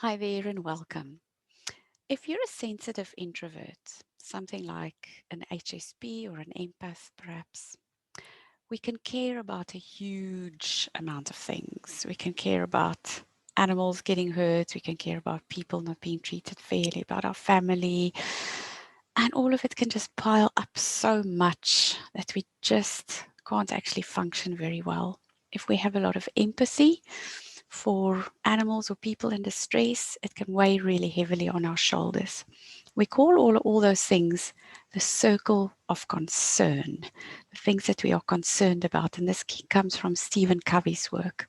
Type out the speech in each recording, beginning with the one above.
Hi there and welcome. If you're a sensitive introvert, something like an HSP or an empath perhaps, we can care about a huge amount of things. We can care about animals getting hurt, we can care about people not being treated fairly, about our family, and all of it can just pile up so much that we just can't actually function very well. If we have a lot of empathy for animals or people in distress, it can weigh really heavily on our shoulders. We call all those things the circle of concern, the things that we are concerned about. And this comes from Stephen Covey's work.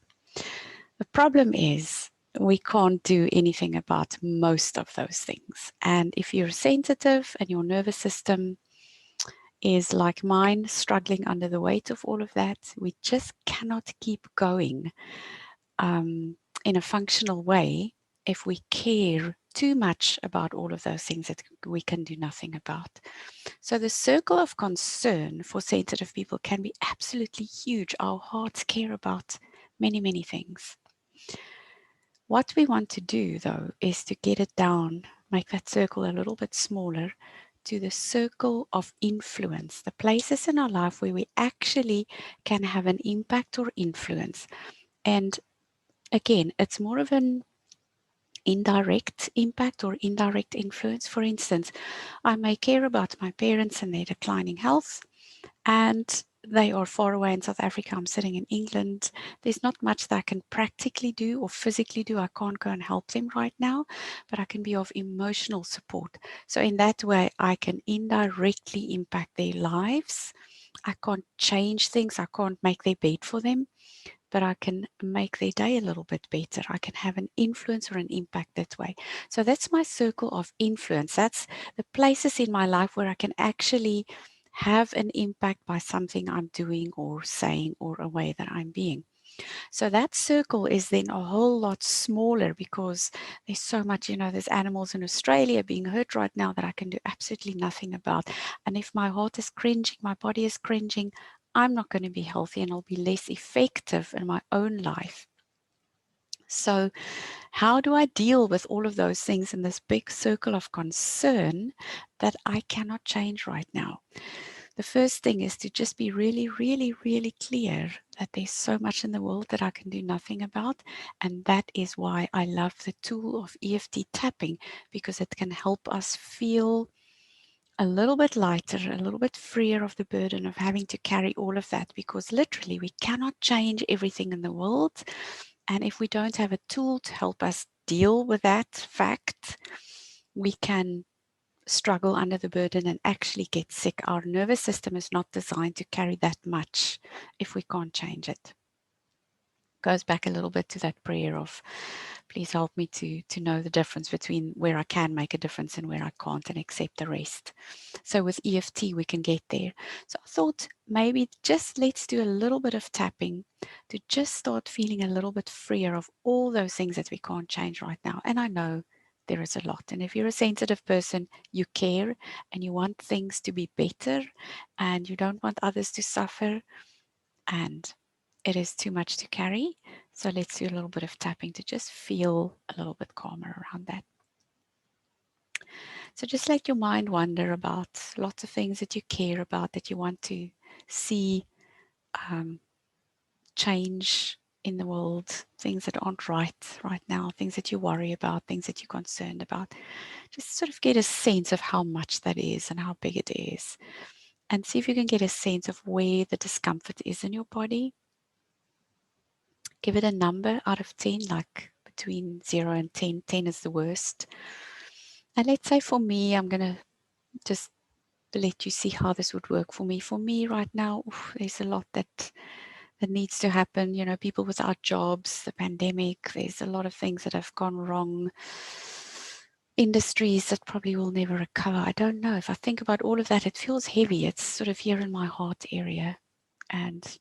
The problem is we can't do anything about most of those things. And if you're sensitive and your nervous system is like mine, struggling under the weight of all of that, we just cannot keep going in a functional way if we care too much about all of those things that we can do nothing about. So the circle of concern for sensitive people can be absolutely huge. Our hearts care about many, many things. What we want to do, though, is to get it down, make that circle a little bit smaller to the circle of influence, the places in our life where we actually can have an impact or influence. And again, it's more of an indirect impact or indirect influence. For instance, I may care about my parents and their declining health, and they are far away in South Africa. I'm sitting in England. There's not much that I can practically do or physically do. I can't go and help them right now, but I can be of emotional support. So in that way, I can indirectly impact their lives. I can't change things. I can't make their bed for them, but I can make their day a little bit better. I can have an influence or an impact that way. So that's my circle of influence. That's the places in my life where I can actually have an impact by something I'm doing or saying or a way that I'm being. So that circle is then a whole lot smaller because there's so much, there's animals in Australia being hurt right now that I can do absolutely nothing about. And if my heart is cringing, my body is cringing, I'm not going to be healthy and I'll be less effective in my own life. So, how do I deal with all of those things in this big circle of concern that I cannot change right now? The first thing is to just be really, really, really clear that there's so much in the world that I can do nothing about. And that is why I love the tool of EFT tapping, because it can help us feel a little bit lighter, a little bit freer of the burden of having to carry all of that, because literally we cannot change everything in the world. And if we don't have a tool to help us deal with that fact, we can struggle under the burden and actually get sick. Our nervous system is not designed to carry that much if we can't change it. Goes back a little bit to that prayer of, please help me to know the difference between where I can make a difference and where I can't, and accept the rest. So with EFT, we can get there. So I thought maybe just let's do a little bit of tapping to just start feeling a little bit freer of all those things that we can't change right now. And I know there is a lot. And if you're a sensitive person, you care and you want things to be better and you don't want others to suffer, and it is too much to carry. So let's do a little bit of tapping to just feel a little bit calmer around that. So just let your mind wander about lots of things that you care about, that you want to see um, change in the world, things that aren't right now, things that you worry about, things that you're concerned about. Just sort of get a sense of how much that is and how big it is. And see if you can get a sense of where the discomfort is in your body. Give it a number out of 10, like between 0 and 10. 10 is the worst. And let's say for me, I'm going to just let you see how this would work for me. For me right now, there's a lot that needs to happen. People without jobs, the pandemic, there's a lot of things that have gone wrong. Industries that probably will never recover. I don't know. If I think about all of that, it feels heavy. It's sort of here in my heart area. And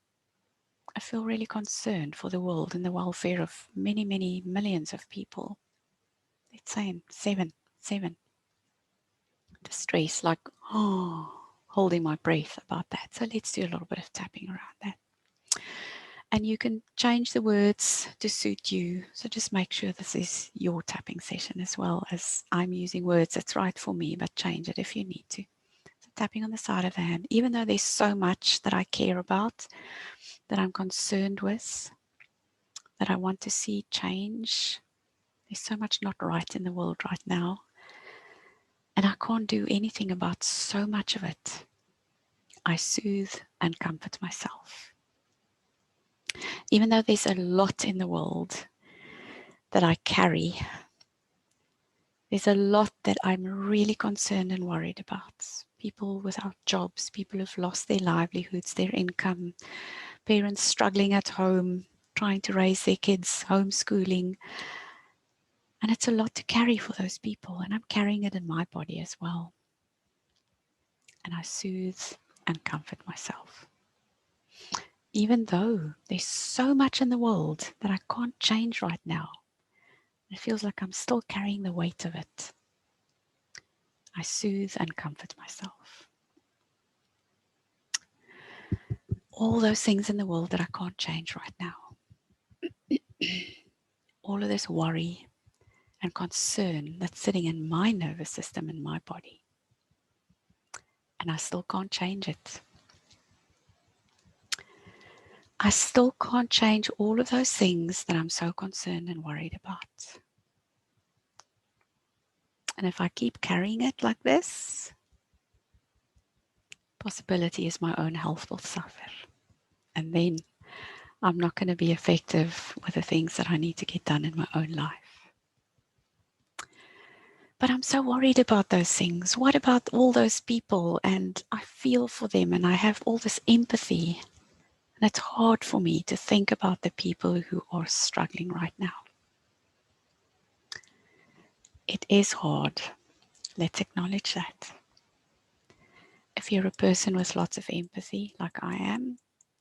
I feel really concerned for the world and the welfare of many, many millions of people. Let's say seven. Distress, like, holding my breath about that. So let's do a little bit of tapping around that. And you can change the words to suit you. So just make sure this is your tapping session as well as I'm using words that's right for me, but change it if you need to. So tapping on the side of the hand, even though there's so much that I care about, that I'm concerned with, that I want to see change. There's so much not right in the world right now. And I can't do anything about so much of it. I soothe and comfort myself. Even though there's a lot in the world that I carry, there's a lot that I'm really concerned and worried about. People without jobs, people who've lost their livelihoods, their income, parents struggling at home, trying to raise their kids, homeschooling. And it's a lot to carry for those people, and I'm carrying it in my body as well. And I soothe and comfort myself. Even though there's so much in the world that I can't change right now, it feels like I'm still carrying the weight of it. I soothe and comfort myself. All those things in the world that I can't change right now. All of this worry and concern that's sitting in my nervous system, in my body. And I still can't change it. I still can't change all of those things that I'm so concerned and worried about. And if I keep carrying it like this, possibility is my own health will suffer. And then I'm not going to be effective with the things that I need to get done in my own life. But I'm so worried about those things. What about all those people? And I feel for them and I have all this empathy. And it's hard for me to think about the people who are struggling right now. It is hard. Let's acknowledge that. If you're a person with lots of empathy, like I am,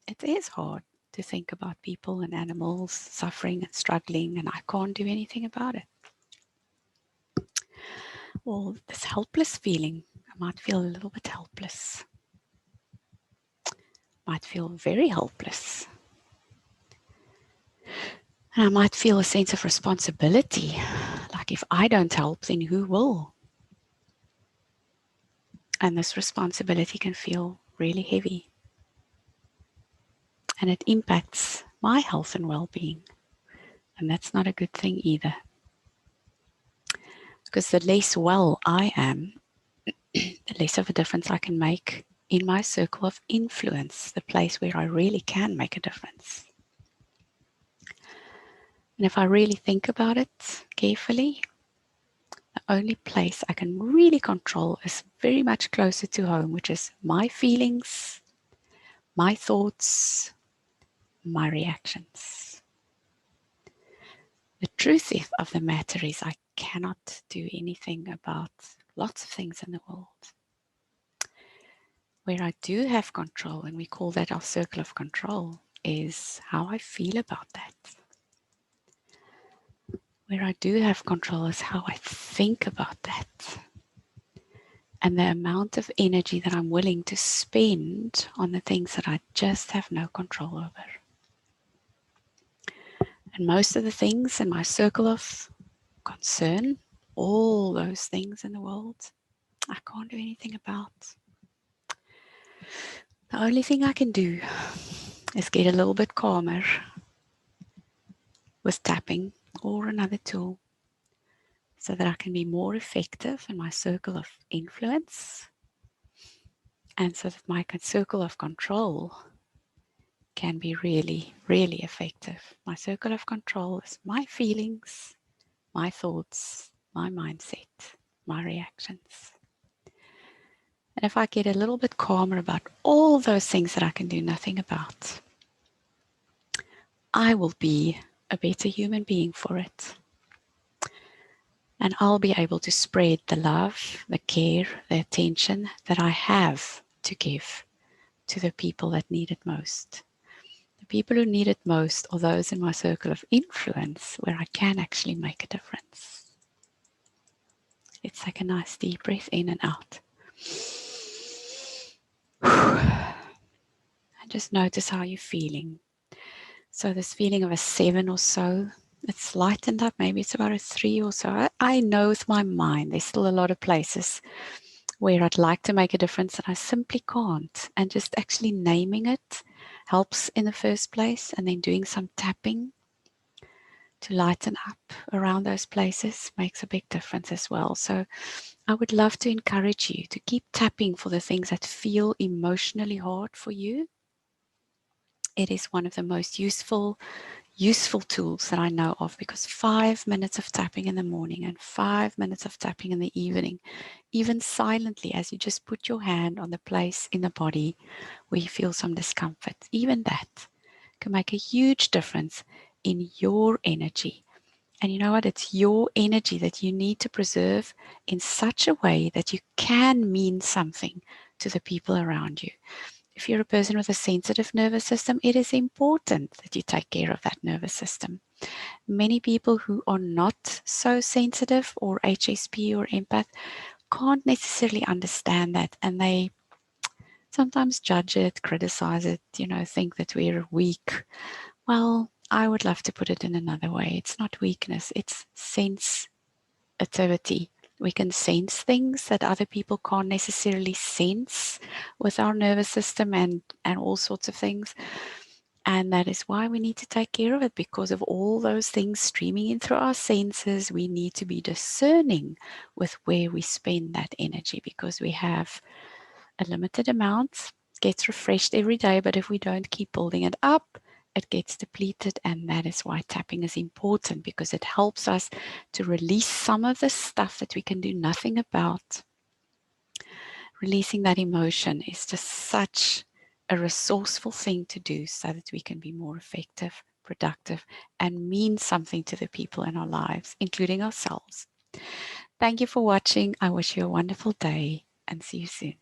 it is hard to think about people and animals suffering and struggling, and I can't do anything about it. Or this helpless feeling. I might feel a little bit helpless. Might feel very helpless. And I might feel a sense of responsibility. Like if I don't help, then who will? And this responsibility can feel really heavy. And it impacts my health and well-being. And that's not a good thing either. Because the less well I am, the less of a difference I can make in my circle of influence, the place where I really can make a difference. And if I really think about it carefully, the only place I can really control is very much closer to home, which is my feelings, my thoughts, my reactions. The truth of the matter is I cannot do anything about lots of things in the world. Where I do have control, and we call that our circle of control, is how I feel about that. Where I do have control is how I think about that. And the amount of energy that I'm willing to spend on the things that I just have no control over. And most of the things in my circle of concern, all those things in the world, I can't do anything about. The only thing I can do is get a little bit calmer with tapping or another tool so that I can be more effective in my circle of influence and so that my circle of control can be really, really effective. My circle of control is my feelings, my thoughts, my mindset, my reactions. And if I get a little bit calmer about all those things that I can do nothing about, I will be a better human being for it. And I'll be able to spread the love, the care, the attention that I have to give to the people that need it most. The people who need it most are those in my circle of influence where I can actually make a difference. Let's take a nice deep breath in and out. And just notice how you're feeling. So this feeling of a 7 or so, it's lightened up. Maybe it's about a 3 or so. I know with my mind there's still a lot of places where I'd like to make a difference and I simply can't. And just actually naming it helps in the first place, and then doing some tapping to lighten up around those places makes a big difference as well. So I would love to encourage you to keep tapping for the things that feel emotionally hard for you. It is one of the most useful tools that I know of, because 5 minutes of tapping in the morning and 5 minutes of tapping in the evening, even silently, as you just put your hand on the place in the body where you feel some discomfort, even that can make a huge difference in your energy. And you know what? It's your energy that you need to preserve in such a way that you can mean something to the people around you. If you're a person with a sensitive nervous system, it is important that you take care of that nervous system. Many people who are not so sensitive, or HSP or empath, can't necessarily understand that, and they sometimes judge it, criticize it, think that we're weak. Well, I would love to put it in another way. It's not weakness, it's sensitivity. We can sense things that other people can't necessarily sense with our nervous system and all sorts of things. And that is why we need to take care of it, because of all those things streaming in through our senses. We need to be discerning with where we spend that energy, because we have a limited amount. It gets refreshed every day, but if we don't keep building it up, it gets depleted. And that is why tapping is important, because it helps us to release some of the stuff that we can do nothing about. Releasing that emotion is just such a resourceful thing to do, so that we can be more effective, productive, and mean something to the people in our lives, including ourselves. Thank you for watching. I wish you a wonderful day, and see you soon.